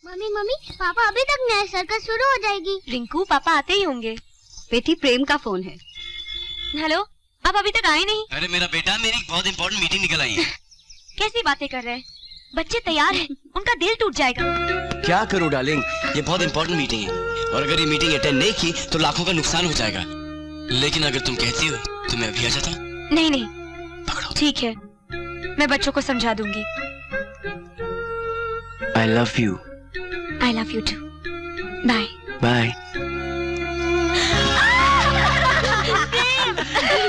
Mummy mummy papa अभी तक नहीं, सर्कस शुरू हो जाएगी। रिंकू पापा आते ही होंगे। बेटी प्रेम का फोन है। हेलो, आप अभी तक आए नहीं? अरे मेरा बेटा, मेरी बहुत इंपॉर्टेंट मीटिंग निकल आई है। कैसी बातें कर रहे हैं? बच्चे तैयार हैं, उनका दिल टूट जाएगा। क्या करूं डार्लिंग, ये बहुत इंपॉर्टेंट मीटिंग है और अगर ये मीटिंग अटेंड नहीं की तो लाखों का नुकसान हो जाएगा। लेकिन अगर तुम कहती हो तो मैं अभी आ जाता। नहीं नहीं, ठीक है, मैं बच्चों को समझा दूंगी। I love you. I love you too. Bye. Bye.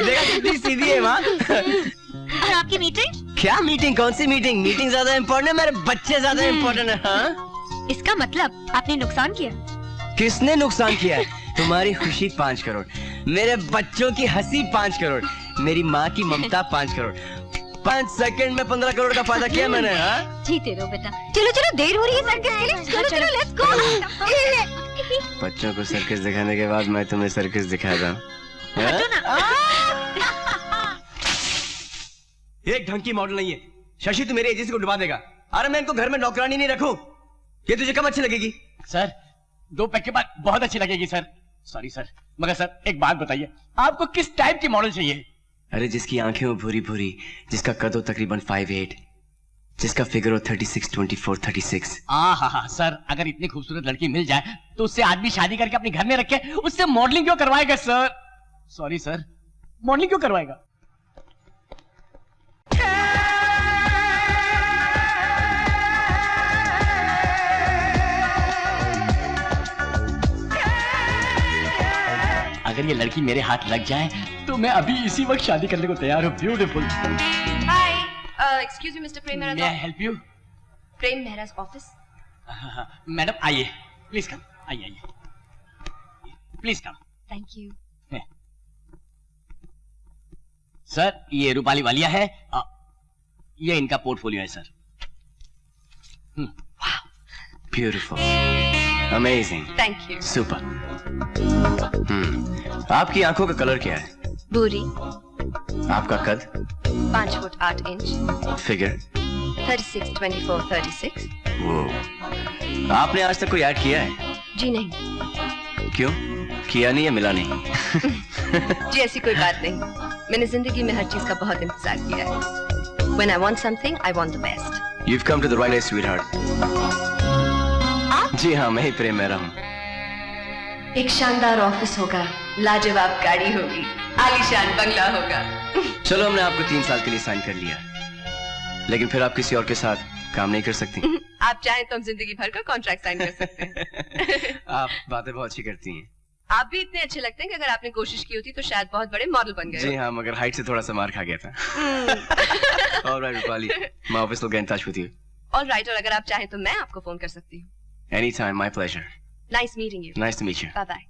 देखा कितनी सीधी है माँ। और आपकी मीटिंग? क्या मीटिंग? कौन सी मीटिंग? मीटिंग ज्यादा इम्पोर्टेंट है, मेरे बच्चे ज्यादा इम्पोर्टेंट है। हाँ? इसका मतलब आपने नुकसान किया। किसने नुकसान किया है? तुम्हारी खुशी 5 करोड़, मेरे बच्चों की हंसी 5 करोड़, मेरी माँ की ममता 5 करोड़। 5 सेकंड में 15 करोड़ का फायदा किया मैंने। हाँ? जीते रहो बेटा। चलो चलो, देर हो रही है सर्कस के लिए। चलो चलो, लेट्स गो। बच्चों को सर्कस दिखाने के बाद मैं तुम्हें सर्कस दिखाता हूँ। एक ढंग की मॉडल नहीं है शशि, तू मेरी एजेंसी को डुबा देगा। अरे मैं इनको घर में नौकरानी नहीं रखूं, ये तुझे कब अच्छी लगेगी? सर 2 पैक के बाद बहुत अच्छी लगेगी सर। सॉरी सर, मगर सर एक बात बताइए, आपको किस टाइप की मॉडल चाहिए? अरे जिसकी आंखें हो भूरी भूरी, जिसका कद हो तकरीबन 5'8", जिसका फिगर हो 36, 24, 36। हाँ सर, अगर इतनी खूबसूरत लड़की मिल जाए तो उससे आदमी शादी करके अपने घर में रखे, उससे मॉडलिंग क्यों करवाएगा सर? सॉरी सर, मॉडलिंग क्यों करवाएगा? अगर ये लड़की मेरे हाथ लग जाए तो मैं अभी इसी वक्त शादी करने को तैयार हूँ। ब्यूटीफुल। हाय, एक्सक्यूज मी मिस्टर प्रेम मेहरा। मैं help you? Prem Mehraj office. Madam आइए, प्लीज कम। आइए, please come. Thank you. Sir ये रूपाली वालिया है, ये इनका पोर्टफोलियो है sir. Beautiful, amazing, thank you. Super. आपकी आंखों का कलर क्या है? भूरी। आपका कद? 5 फुट 8 इंच। फिगर? 36, 24, 36। वो आपने आज तक कोई ऐड किया है? जी नहीं। क्यों? किया नहीं या मिला नहीं? जी ऐसी कोई बात नहीं, मैंने जिंदगी में हर चीज का बहुत इंतजार किया है। When I want something, I want the best. You've come to the right place, sweetheart. जी हाँ, मैं ही प्रेम मेहरा हूँ। एक शानदार ऑफिस होगा, लाजवाब गाड़ी होगी, आलीशान बंगला होगा। चलो, हमने आपको 3 साल के लिए साइन कर लिया, लेकिन फिर आप किसी और के साथ काम नहीं कर सकती। आप चाहें तो हम जिंदगी भर का कॉन्ट्रैक्ट साइन कर सकते हैं। आप बातें बहुत अच्छी करती हैं। आप भी इतने अच्छे लगते हैं कि अगर आपने कोशिश की होती तो शायद बहुत बड़े मॉडल बन गए। जी हाँ, मगर हाइट से थोड़ा सा मार खा गया था। Alright, Rupali, my office will get in touch with you. Alright, और अगर आप चाहें तो मैं आपको फोन कर सकती हूँ। Anytime, my pleasure. Nice meeting you. Nice to meet you. Bye bye.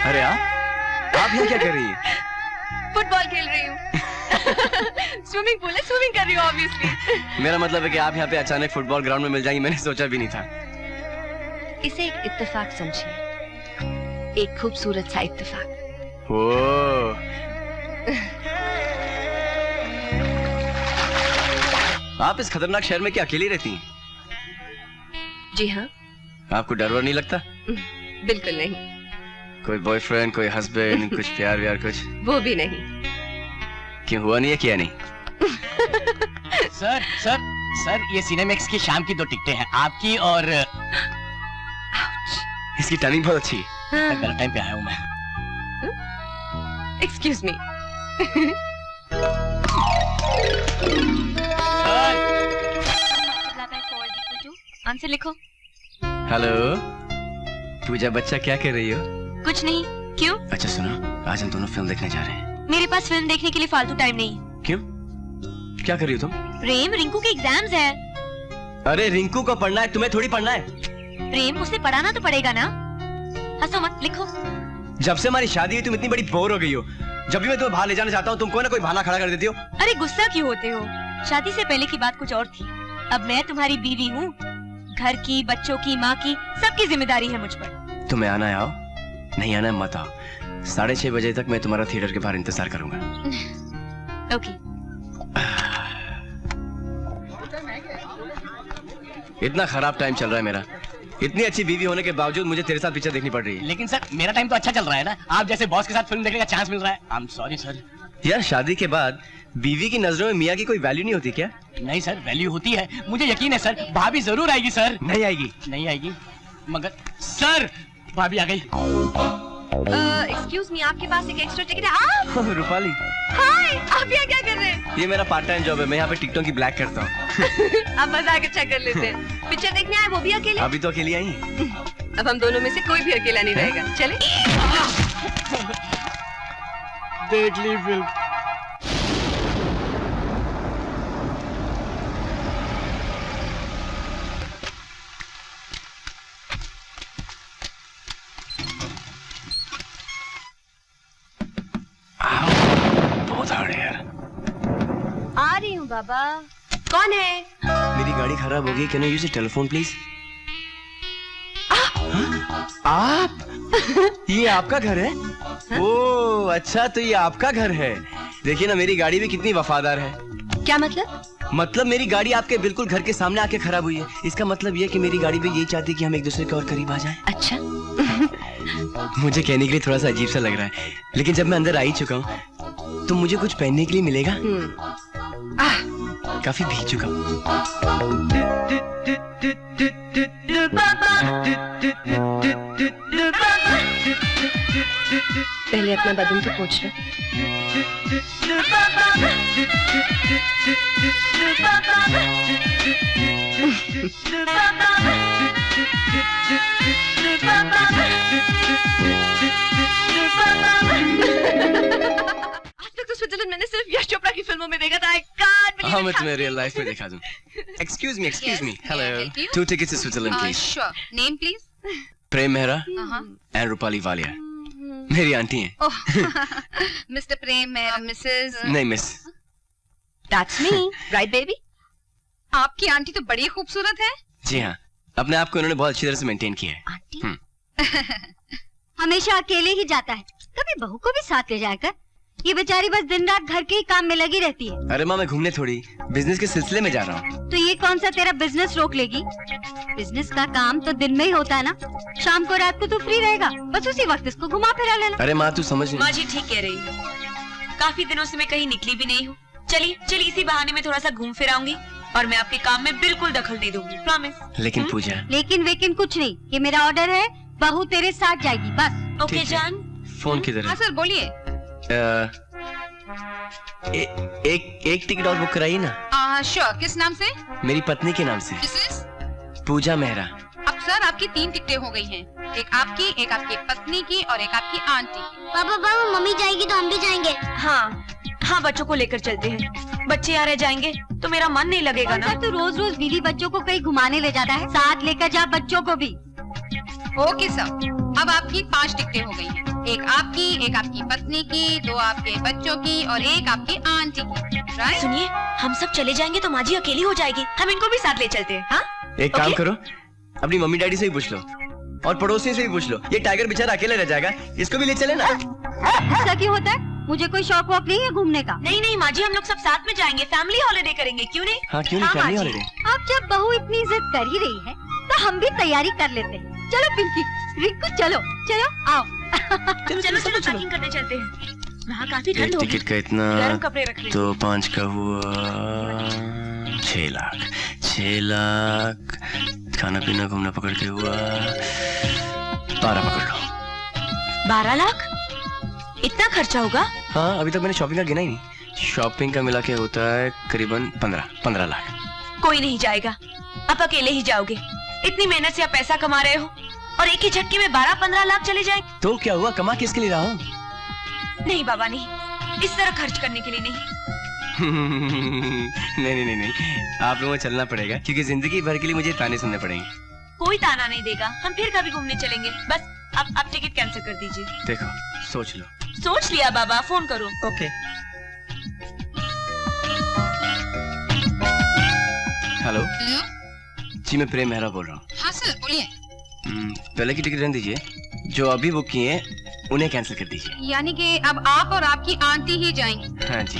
अरे आप यहाँ क्या कर रही हैं? फुटबॉल खेल रही हूँ। स्विमिंग पूल है, स्विमिंग कर रही हूँ ऑब्वियसली। मेरा मतलब है कि आप यहाँ पे अचानक फुटबॉल ग्राउंड में मिल जाएंगी, मैंने सोचा भी नहीं था। इसे एक इत्तेफाक समझिए, एक खूबसूरत सा इत्तेफाक। ओह, आप इस खतरनाक शहर में क्या अकेली रहती हैं? जी हाँ। आपको डर वर नहीं लगता? बिल्कुल नहीं। कोई बॉयफ्रेंड, कोई हस्बैंड, कुछ प्यार व्यार कुछ? वो भी नहीं। क्यों, हुआ नहीं है? क्या नहीं? सर सर सर, ये सिनेमैक्स की शाम की 2 टिकटें हैं, आपकी और इसकी टाइमिंग बहुत अच्छी है। गलत टाइम पे आया हूँ मैं। Excuse me. आंसर लिखो। हेलो पूजा, बच्चा क्या कर रही हो? कुछ नहीं। क्यों? अच्छा सुनो, आज हम दोनों फिल्म देखने जा रहे हैं। मेरे पास फिल्म देखने के लिए फालतू टाइम नहीं। क्यों, क्या कर रही हो तुम? प्रेम, रिंकू के एग्जाम्स है। अरे रिंकू को पढ़ना है, तुम्हें थोड़ी पढ़ना है। प्रेम, उसे पढ़ाना तो पड़ेगा ना। हंसो मत, लिखो। जब से हमारी शादी हुई तुम इतनी बड़ी बोर हो गई हो। जब भी मैं तुम्हें बाहर ले जाना चाहता हूँ तुम कोई ना कोई बहाना खड़ा कर देती हो। अरे गुस्सा क्यों होते हो? शादी से पहले की बात कुछ और थी, अब मैं तुम्हारी बीवी हूँ, घर की, बच्चों की, माँ की, सबकी जिम्मेदारी है मुझ पर। तुम्हें आना है आओ, नहीं आना है मत आओ। 6:30 बजे तक मैं तुम्हारा थिएटर के बाहर इंतजार करूंगा। ओके। इतना खराब टाइम चल रहा है मेरा। इतनी अच्छी बीवी होने के बावजूद मुझे तेरे साथ पिक्चर देखनी पड़ रही है। लेकिन सर मेरा टाइम तो अच्छा चल रहा है ना, आप जैसे बॉस के साथ फिल्म देखने का चांस मिल रहा है। I am sorry sir. यार शादी के बाद बीवी की नजरों में मियाँ की कोई वैल्यू नहीं होती क्या? नहीं सर, वैल्यू होती है, मुझे यकीन है सर। भाभी जरूर आएगी सर। नहीं आएगी। नहीं आएगी मगर सर भाभी आ गई। एक्सक्यूज मी, आपके पास एक एक्स्ट्रा टिकट है? रूपाली, हाय, आप यहाँ क्या कर रहे हैं? ये मेरा पार्ट टाइम जॉब है, मैं यहाँ पे टिकटों की ब्लैक करता हूँ। आप मजाक अच्छा कर लेते हैं। पिक्चर देखने आए, वो भी अकेले? अभी तो अकेली आई। अब हम दोनों में से कोई भी अकेला नहीं रहेगा। चले? देख ली फिल्म। बहुत हार्ड है यार। आ रही हूँ बाबा। कौन है? मेरी गाड़ी खराब हो गई, can you use a telephone please? आप? ये आपका घर है? ओह अच्छा, तो ये आपका घर है। देखिए ना, मेरी गाड़ी भी कितनी वफादार है। क्या मतलब? मतलब मेरी गाड़ी आपके बिल्कुल घर के सामने आके खराब हुई है। इसका मतलब ये कि मेरी गाड़ी भी यही चाहती है कि हम एक दूसरे के और करीब आ जाएं। अच्छा। मुझे कहने के लिए थोड़ा सा अजीब सा लग रहा है, लेकिन जब मैं अंदर आ ही चुका हूँ तो मुझे कुछ पहनने के लिए मिलेगा? काफी भीग चुका हूँ। पहले अपना बदन तो पोंछ ले। आज तक तो स्विट्जरलैंड मैंने सिर्फ यश चोपड़ा की फिल्मों में देखा था। I can't believe हाँ, it मैं तुम्हें happened. रियल लाइफ में दिखा दूँ। Excuse me, Yes, hello. may I help you? 2 tickets to Switzerland, please. Sure. Name, please. Prem Mehra Uh-huh. And Rupali Walia मेरी आंटी हैं। Oh, Mr. Prem, Mrs. नहीं miss. That's me, right baby? आपकी aunty तो बड़ी खूबसूरत है। जी हाँ, अपने आप को उन्होंने बहुत अच्छी तरह से मेंटेन किया है। आंटी हमेशा अकेले ही जाता है, कभी बहू को भी साथ ले जाकर। ये बेचारी बस दिन रात घर के ही काम में लगी रहती है। अरे माँ, मैं घूमने थोड़ी बिजनेस के सिलसिले में जा रहा हूँ। तो ये कौन सा तेरा बिजनेस रोक लेगी? बिजनेस का काम तो दिन में ही होता है ना, शाम को रात को तू फ्री रहेगा, बस उसी वक्त इसको घुमा फिरा लेना। अरे माँ तू समझ माँ जी ठीक कह रही है, काफी दिनों से मैं कहीं निकली भी नहीं हूँ। चलिए चलिए इसी बहाने में थोड़ा सा घूम फिर आऊंगी और मैं आपके काम में बिल्कुल दखल दे दूंगी, प्रॉमिस। लेकिन पूजा। लेकिन वेकिन कुछ नहीं, ये मेरा ऑर्डर है, बहू तेरे साथ जाएगी बस। ओके ठीक है। जान। फोन किधर हाँ है? सर बोलिए। एक टिकट और बुक कराइए ना। श्योर, किस नाम से? मेरी पत्नी के नाम से, मिसेस। पूजा मेहरा। अब सर आपकी 3 टिकटें हो गई हैं, एक आपकी, एक आपकी पत्नी की और एक आपकी आंटी की। पापा पापा मम्मी जाएगी तो हम भी जाएंगे। हाँ हाँ, बच्चों को लेकर चलते हैं। बच्चे यहाँ रह जाएंगे तो मेरा मन नहीं लगेगा ना। तू रोज रोज बीवी बच्चों को कहीं घुमाने ले जाता है, साथ लेकर जा बच्चों को भी। ओके सर, अब आपकी 5 टिकटें हो गई हैं, एक आपकी, एक आपकी पत्नी की, 2 आपके बच्चों की और एक आपकी आंटी की। राइट? सुनिए, हम सब चले जाएंगे तो माँ जी अकेली हो जाएगी, हम इनको भी साथ ले चलते हैं। हाँ एक काम ओके? करो, अपनी मम्मी डैडी से भी पूछ लो और पड़ोसी से भी पूछ लो। ये टाइगर बेचारा अकेले रह जाएगा, इसको भी ले चले ना। ऐसा क्यों होता है? मुझे कोई शौक वौक नहीं है घूमने का। नहीं नहीं माँ जी, हम लोग सब साथ में जाएंगे, फैमिली हॉलिडे करेंगे, क्यों नहीं? हाँ क्यों नहीं, हाँ, फैमिली माँ जी। हॉलिडे। अब जब बहू इतनी जिद कर ही रही है तो हम भी तैयारी कर लेते हैं। चलो पिंकी, रिंकू चलो चलो आओ। चलो चलो पैकिंग करने चलते हैं, वहाँ काफी एक ठंड होगी। टिकट का इतना, गर्म कपड़े रख लेंगे। तो 5 का हुआ 6 लाख। 6 लाख खाना पीना घूमना पकड़ के हुआ 12 पकड़ लो। 12 लाख? इतना खर्चा होगा? हाँ अभी तक मैंने शॉपिंग का गिना ही नहीं। शॉपिंग का मिला के होता है करीबन 15 लाख। कोई नहीं जाएगा, आप अकेले ही जाओगे। इतनी मेहनत से आप पैसा कमा रहे हो और एक ही झटके में 12-15 लाख चले जाएंगे। तो क्या हुआ, कमा किसके लिए रहा हूँ? नहीं बाबा नहीं, इस तरह खर्च करने के लिए नहीं। नहीं, आप लोगों को चलना पड़ेगा क्योंकि जिंदगी भर के लिए मुझे ताने सुनने पड़ेंगे। कोई ताना नहीं देगा, हम फिर कभी घूमने चलेंगे। बस आप टिकट कैंसिल कर दीजिए। देखो सोच लो। सोच लिया बाबा, फोन करो। ओके। हेलो, हेलो, जी मैं प्रेम मेहरा बोल रहा हूँ। हाँ सर बोलिए। पहले की टिकट रहने दीजिए, जो अभी बुक किए हैं उन्हें कैंसिल कर दीजिए। यानी कि अब आप और आपकी आंटी ही जाएंगी। हाँ जी।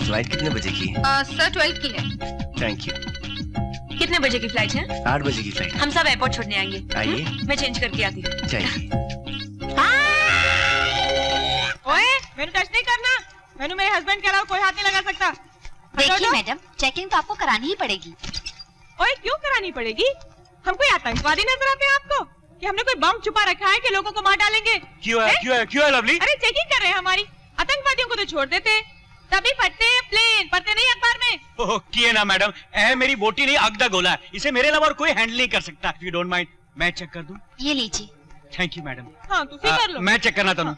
फ्लाइट कितने बजे की है? सर 12 की है। Thank you. कितने बजे की फ्लाइट है? 8 बजे की फ्लाइट। हम सब एयरपोर्ट छोड़ने आएंगे। आइए। मैं चेंज करके आती हूँ। चाहिए। ओए, मैंने टच नहीं करना। मैंने मेरे हस्बैंड के अलावा कोई हाथ नहीं लगा सकता। देखिए मैडम, चेकिंग तो आपको करानी ही पड़ेगी। ओए, क्यों करानी पड़ेगी? हम कोई आतंकवादी नजर आते हैं आपको? कि हमने कोई बम छुपा रखा है कि लोगों को मार डालेंगे? क्यों है लवली? अरे चेकिंग कर रहे हैं हमारी। आतंकवादियों को तो छोड़ देते, तभी फटते हैं प्लेन, पढ़ते नहीं अखबार में। ओह किए ना मैडम, मेरी बोटी नहीं अगदा गोला है, इसे मेरे अलावा और कोई हैंडल नहीं कर सकता। इफ यू डोंट माइंड मैं चेक कर दूं? ये लीजिए। Thank you madam. हाँ तुम कर लो। मैं चेक करना था।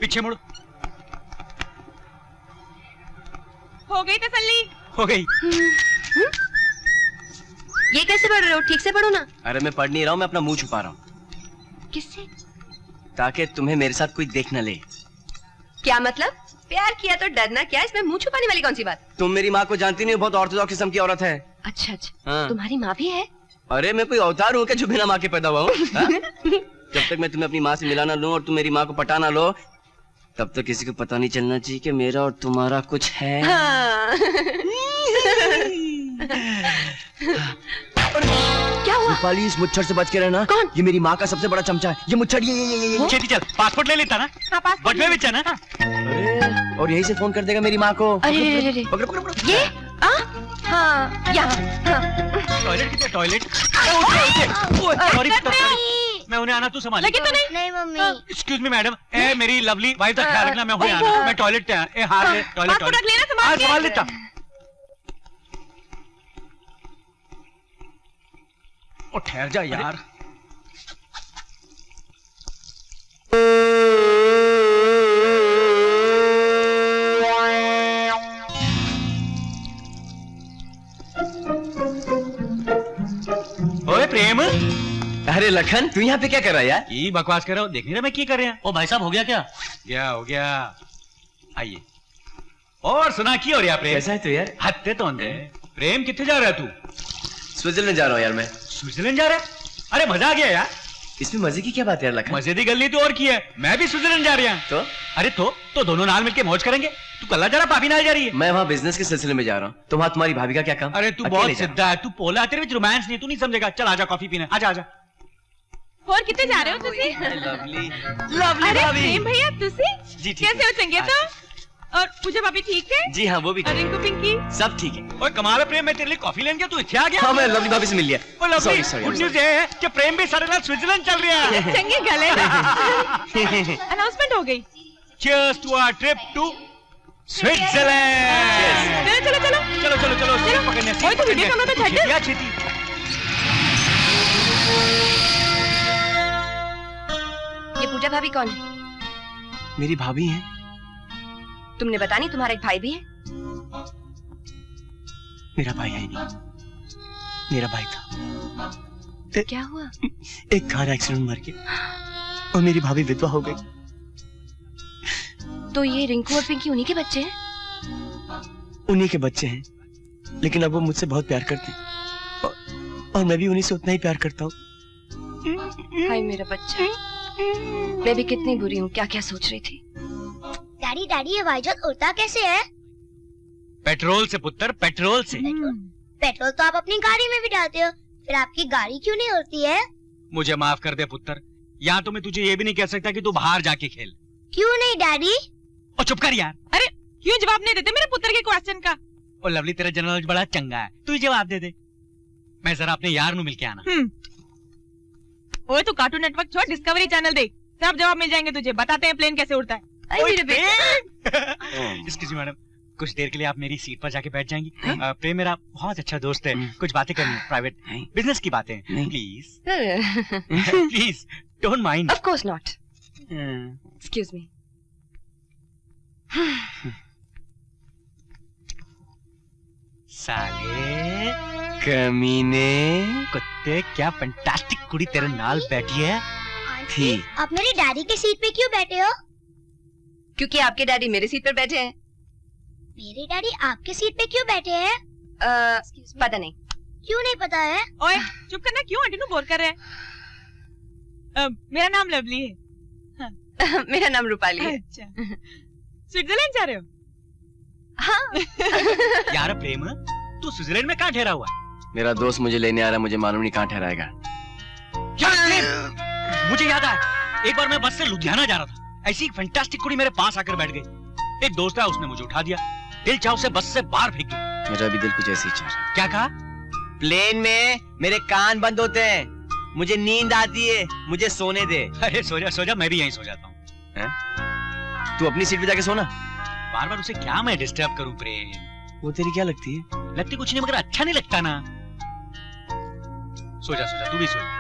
पीछे मुड़। हो गई तसल्ली? हो गई। ये कैसे पढ़ रहे हो? ठीक से पढ़ो ना। अरे मैं पढ़ नहीं रहा हूँ, मैं अपना मुंह छुपा रहा हूँ किससे? ताकि तुम्हें मेरे साथ कोई देख न ले। क्या मतलब? प्यार किया तो डरना क्या? इसमें मुंह छुपाने वाली कौन सी बात? तुम मेरी माँ को जानती नहीं हो, बहुत ऑर्थोडॉक्स किस्म की औरत है। अच्छा अच्छा। हाँ। तुम्हारी माँ भी है? अरे मैं कोई अवतार हूँ क्या जो बिना माँ के पैदा हुआ हूँ? जब तक मैं तुम्हें अपनी माँ से मिलाना लूं और तुम मेरी माँ को पटाना लो, तब तक किसी को पता नहीं चलना चाहिए कि मेरा और तुम्हारा कुछ है। हाँ। क्या हुआ? रूपाली, इस मुच्छर से बच के रहना। कौन? ये मेरी माँ का सबसे बड़ा चमचा है। ये मुच्छर, ये। चेती चल, पासपोर्ट ले लेता ना? हाँ पास बटवे में ना? अरे, और यही से फोन कर देगा मेरी माँ को। अरे पकड़ो, पकड़ो, पकड़ो। ये? हाँ यहाँ। हाँ। टॉयलेट कितने? टॉयलेट? सॉरी मैं उन्हें आना, तू संभाल। लगी तो नहीं? नहीं मम्मी। एक्सक्यूज मी मैडम, मेरी लवली वाइफ का ख्याल रखना, मैं उन्हें आना, मैं टॉयलेट पे आया। हार ले, टॉयलेट पासपोर्ट रख लेना, संभाल के। संभाल लेता। ओ ठहर जा यार। ओए प्रेम, अरे लखन, तू यहाँ पे क्या कर रहा है यार? ये बकवास कर रहा हूँ, देख नहीं रहा मैं क्या कर रहे हैं? ओ भाई साहब, हो गया क्या? क्या हो गया? आइए। और सुना की हो रहा प्रेम? कैसा है तू यार? हत्ते तो अंधे। प्रेम कितने जा रहा है तू? स्विट्जरलैंड जा रहा हूँ यार मैं। स्विट्जरलैंड जा रहा है? अरे मजा आ गया यार। इसमें मजे की क्या बात है यार लखन? मजे दी गल तो और की है, मैं भी स्विट्जरलैंड जा रहा हूँ। तो अरे तो दोनों नाल मिलके मौज करेंगे। तू कल्ला जा रहा, भाभी नाल जा रही है? मैं वहाँ बिजनेस के सिलसिले में जा रहा हूँ। तो वहाँ तुम्हारी भाभी का क्या काम? अरे तू अकेले बहुत जा। सिद्धा है, तू पोला है, तेरे में रोमांस नहीं, तू नहीं समझेगा। चल आजा कॉफी पीने, आजा आजा। और कितने जा रहे हो तुसी? लवली, अरे प्रेम भैया तुसी? जी ठीक कैसे हो चंगे तो? और पूजा भाभी ठीक है? जी हाँ, वो भी और रिंकू पिंकी? सब ठीक है। ओए कमाल है प्रेम, मैं तेरे लिए कॉफी लेने गया, तू इत्थे आ गया? हाँ, मैं लवली भाभी से मिल लिया। Oh lovely, sorry sorry good news ये है कि प्रेम भी सारे नाल स्विट्जरलैंड चल रहा है। चंगे गले अनाउंसमेंट हो गई। Cheers to our trip to Switzerland. चलो चलो चलो चलो चलो चलो सीट पकड़ने, ओए, तो वीडियो कॉल में तो झट छेती छेती। ये पूजा भाभी कौन है? मेरी भाभी है। तुमने बता नहीं तुम्हारा एक भाई भी है? मेरा भाई है नहीं, मेरा भाई था। क्या हुआ? एक कार एक्सीडेंट मर गया और मेरी भाभी विधवा हो गई। तो ये रिंकू और पिंकी उन्हीं के बच्चे हैं? उन्हीं के बच्चे हैं, लेकिन अब वो मुझसे बहुत प्यार करते हैं और मैं भी उन्हीं से उतना ही प्यार करता हूँ। हाय मेरा बच्चा, मैं भी कितनी बुरी हूँ, क्या क्या सोच रही थी। डैडी डैडी, ये भाईजान उड़ता कैसे है? पेट्रोल से पुत्र, पेट्रोल से। पेट्रोल तो आप अपनी गाड़ी में भी डालते हो, फिर आपकी गाड़ी क्यों नहीं उड़ती है? मुझे माफ कर दे पुत्र, यहाँ तो मैं तुझे ये भी नहीं कह सकता कि तू बाहर जाके खेल। क्यों नहीं डैडी? और चुप कर यार। अरे क्यों जवाब नहीं देते मेरे पुत्र के क्वेश्चन का? और लवली, तेरा जनरल बड़ा चंगा है, तू ही जवाब दे दे। मैं जरा अपने यार नु मिलके आना। ओए तू कार्टून नेटवर्क छोड़, डिस्कवरी चैनल देख, सब जवाब मिल जाएंगे तुझे। बताते हैं प्लेन कैसे उड़ता है। अरे मेरे बेटे। एक्सक्यूज मी मैडम, कुछ देर के लिए आप मेरी सीट पर जाके बैठ जाएंगी? प्रेम मेरा बहुत अच्छा दोस्त है, कुछ बातें करनी है, प्राइवेट बिजनेस की बातें, please please don't mind. Of course not. Excuse me. साले कमीने कुत्ते, क्या फैंटास्टिक कुड़ी तेरे नाल बैठी है। थी। आप मेरे डैडी के सीट पे क्यों बैठे हो? क्योंकि आपके डैडी मेरे सीट पर बैठे हैं। मेरे डैडी आपके सीट पे क्यों बैठे हैं? पता नहीं। क्यों नहीं पता है? ओए चुप करना, क्यों आंटी नु बोर कर रहे हैं? मेरा नाम लवली है। मेरा नाम रूपाली है। अच्छा, स्विट्जरलैंड जा रहे हो? हाँ। यार प्रेम, तू स्विट्जरलैंड में कहाँ ठहरा हुआ है? मेरा दोस्त मुझे लेने आ रहा है, मुझे मालूम नहीं कहाँ ठहराएगा। क्या प्रेम? मुझे याद आया, एक बार मैं बस से लुधियाना जा रहा था, ऐसी एक फैंटास्टिक कुड़ी मेरे पास आकर बैठ गई। एक दोस्त है, उसने मुझे उठा दिया, दिल चाह उसे बस से बाहर फेंक दिया। मेरा भी दिल कुछ ऐसे ही चाह रहा है। क्या कहा? प्लेन में मेरे कान बंद होते हैं, मुझे नींद आती है, मुझे सोने दे। अरे सो जा, मैं भी यहीं सो जाता हूँ। तू अपनी सीट पे जाके सोना। बार बार उसे क्या मैं डिस्टर्ब करूँ प्रेम? वो तेरी क्या लगती है? लगती कुछ नहीं, मगर अच्छा नहीं लगता ना। सो जा, तू भी सो जा।